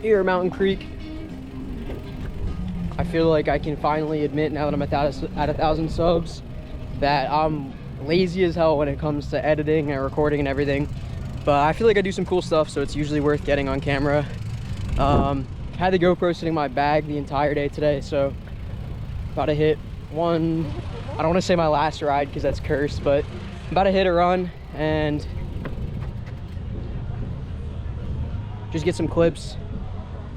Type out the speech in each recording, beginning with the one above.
here at Mountain Creek. I feel like I can finally admit, now that I'm at 1,000 subs, that I'm lazy as hell when it comes to editing and recording and everything. But I feel like I do some cool stuff, so it's usually worth getting on camera. Had the GoPro sitting in my bag the entire day today, so about to hit one, I don't want to say my last ride because that's cursed, but I'm about to hit a run and just get some clips.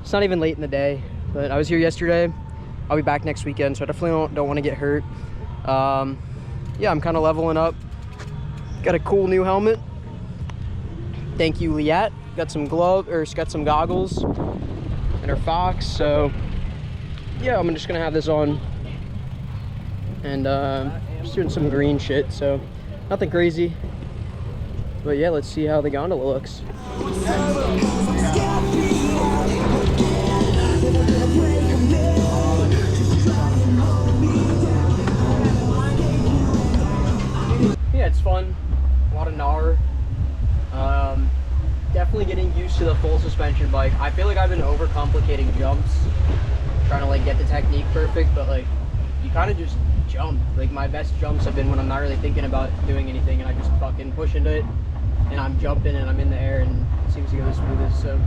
It's not even late in the day, but I was here yesterday. I'll be back next weekend, so I definitely don't want to get hurt. Yeah, I'm kind of leveling up. Got a cool new helmet. Thank you, Liat. Got some got some goggles and her Fox. So yeah, I'm just gonna have this on and just doing some green shit. So nothing crazy, but yeah, let's see how the gondola looks. Yeah, it's fun. A lot of gnar. Definitely getting used to the full suspension bike. I feel like I've been overcomplicating jumps, trying to like get the technique perfect, but like you kind of just jump. Like my best jumps have been when I'm not really thinking about doing anything and I just fucking push into it and I'm jumping and I'm in the air and it seems to go the smoothest. So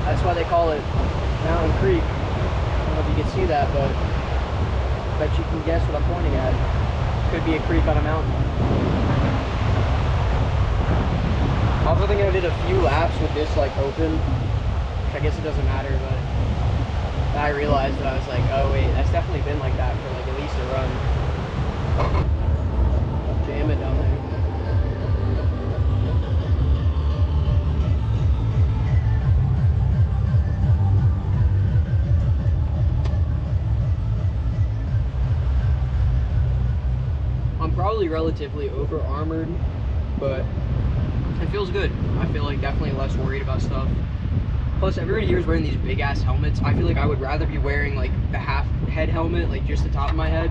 that's why they call it Mountain Creek. I don't know if you can see that, but I bet you can guess what I'm pointing at. Could be a creek on a mountain. I also think I did a few laps with this like open, which I guess it doesn't matter, but then I realized that I was like, oh wait, that's definitely been like that for like at least a run. Jam it down there. Probably relatively over armored, but it feels good. I feel like definitely less worried about stuff. Plus everybody here is wearing these big ass helmets. I feel like I would rather be wearing like the half head helmet, like just the top of my head,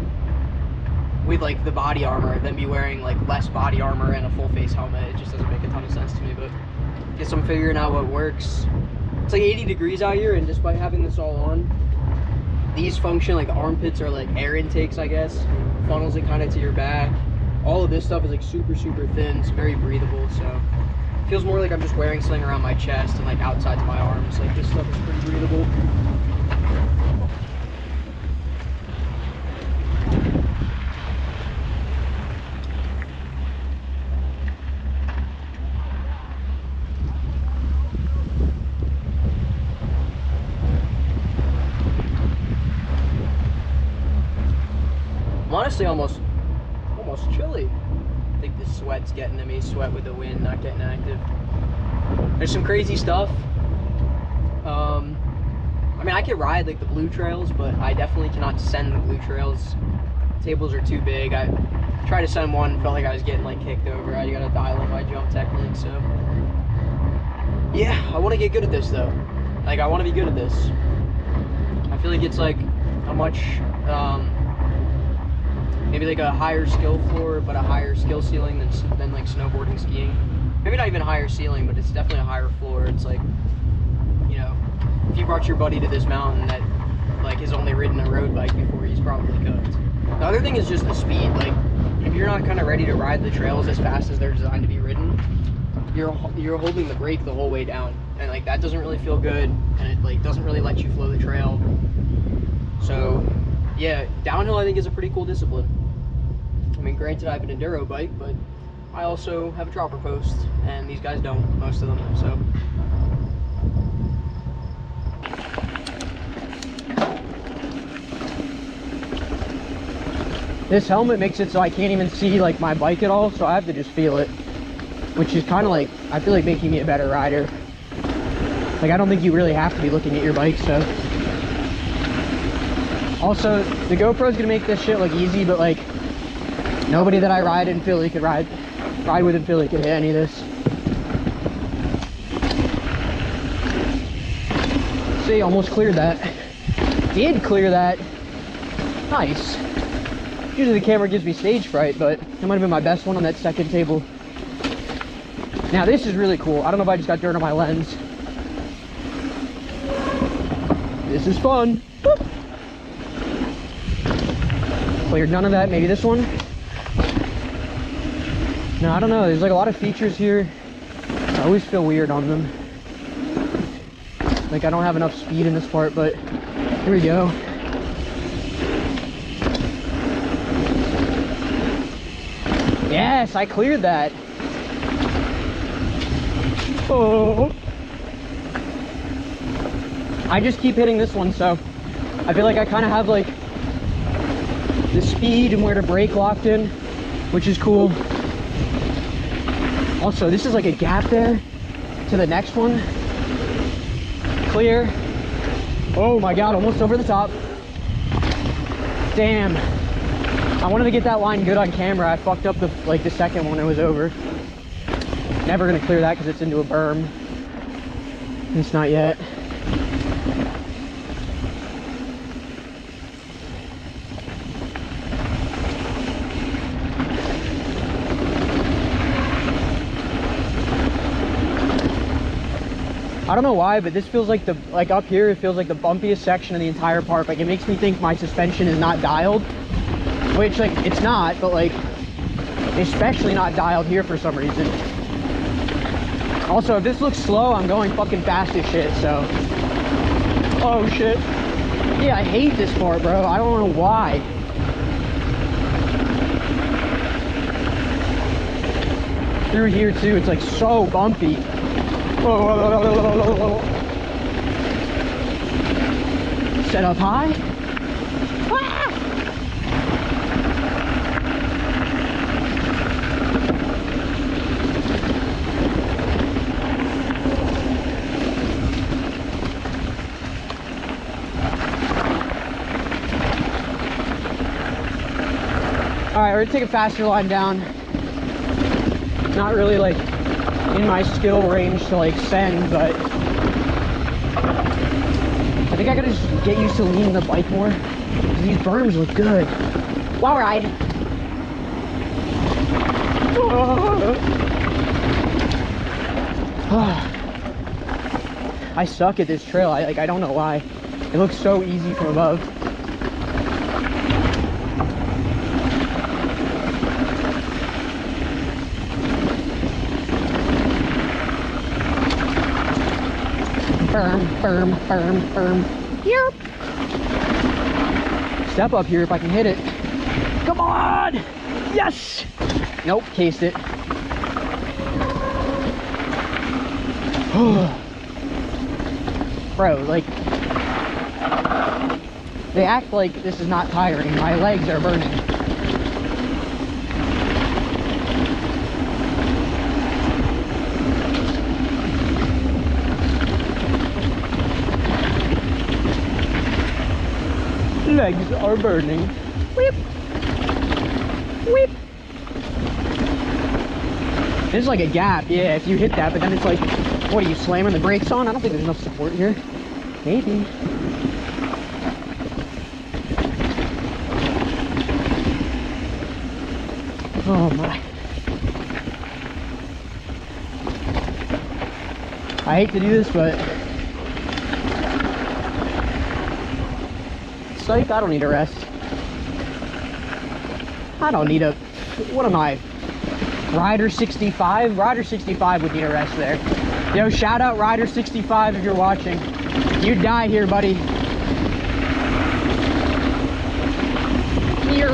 with like the body armor, than be wearing like less body armor and a full face helmet. It just doesn't make a ton of sense to me, but I guess I'm figuring out what works. It's like 80 degrees out here, and just by having this all on, these function like the armpits are like air intakes, I guess. Funnels it kind of to your back. All of this stuff is like super thin. It's very breathable, so it feels more like I'm just wearing something around my chest and like outside to my arms. Like this stuff is pretty breathable. I'm honestly almost chilly. I think the sweat's getting to me. Sweat with the wind, not getting active. There's some crazy stuff. I mean, I could ride like the blue trails, but I definitely cannot send the blue trails. Tables are too big. I tried to send one, felt like I was getting like kicked over. I gotta dial in my jump technique. So yeah, I want to get good at this though. Like I want to be good at this. I feel like it's like a much maybe like a higher skill floor, but a higher skill ceiling than like snowboarding, skiing. Maybe not even higher ceiling, but it's definitely a higher floor. It's like, you know, if you brought your buddy to this mountain that like has only ridden a road bike before, he's probably cooked. The other thing is just the speed. Like if you're not kind of ready to ride the trails as fast as they're designed to be ridden, you're holding the brake the whole way down, and like that doesn't really feel good, and it like doesn't really let you flow the trail. So yeah, downhill I think is a pretty cool discipline. I mean, granted, I have an enduro bike, but I also have a dropper post, and these guys don't, most of them, so. This helmet makes it so I can't even see like my bike at all, so I have to just feel it, which is kind of like, I feel like making me a better rider. Like, I don't think you really have to be looking at your bike, so. Also, the GoPro is gonna make this shit look easy, but like, nobody that I ride in Philly could ride with in Philly could hit any of this. See, almost cleared that. did clear that. Nice. Usually the camera gives me stage fright, but that might have been my best one on that second table. Now this is really cool. I don't know if I just got dirt on my lens. This is fun. Woo! Cleared none of that. Maybe this one. No, I don't know. There's like a lot of features here. I always feel weird on them. Like I don't have enough speed in this part, but here we go. Yes, I cleared that. Oh. I just keep hitting this one, so I feel like I kind of have like the speed and where to brake locked in, which is cool. Also, this is like a gap there to the next one. Clear. Oh my god, almost over the top. Damn. I wanted to get that line good on camera. I fucked up the second one. It was over. Never gonna clear that because it's into a berm. It's not yet. I don't know why, but this feels like up here, it feels like the bumpiest section of the entire park. Like it makes me think my suspension is not dialed, which like it's not, but like especially not dialed here for some reason. Also, if this looks slow, I'm going fucking fast as shit, so. Oh shit. Yeah, I hate this part, bro. I don't know why. Through here too, it's like so bumpy. Set up high. Ah! All right, we're gonna take a faster line down. Not really like in my skill range to like send, but I think I gotta just get used to leaning the bike more. These berms look good. Wall ride. I suck at this trail. I don't know why. It looks so easy from above. Firm. Yep. Step up here if I can hit it. Come on! Yes! Nope, cased it. Bro, like, they act like this is not tiring. My legs are burning. Legs are burning. Whip. Whip. There's like a gap, yeah, if you hit that, but then it's like, what are you slamming the brakes on? I don't think there's enough support here. Maybe. Oh my. I hate to do this, but psych, I don't need a rest. I don't need a, what am I? Rider 65? Rider 65 would need a rest there. Yo, shout out Rider 65 if you're watching. You'd die here, buddy. Here.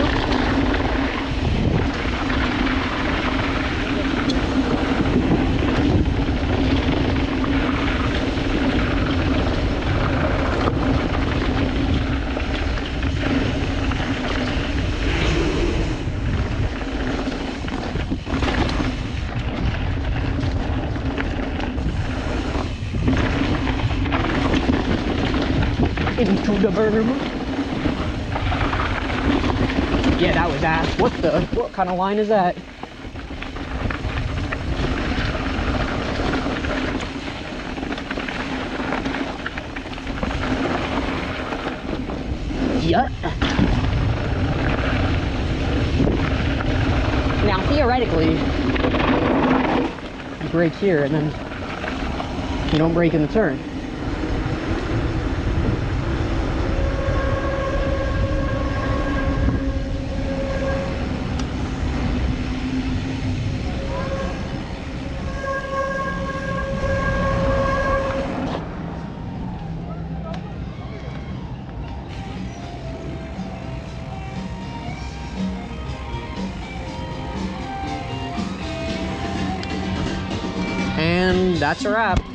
Into the berm. Yeah, that was ass. What kind of line is that? Yep. Now, theoretically, you brake here and then you don't brake in the turn. And that's a wrap.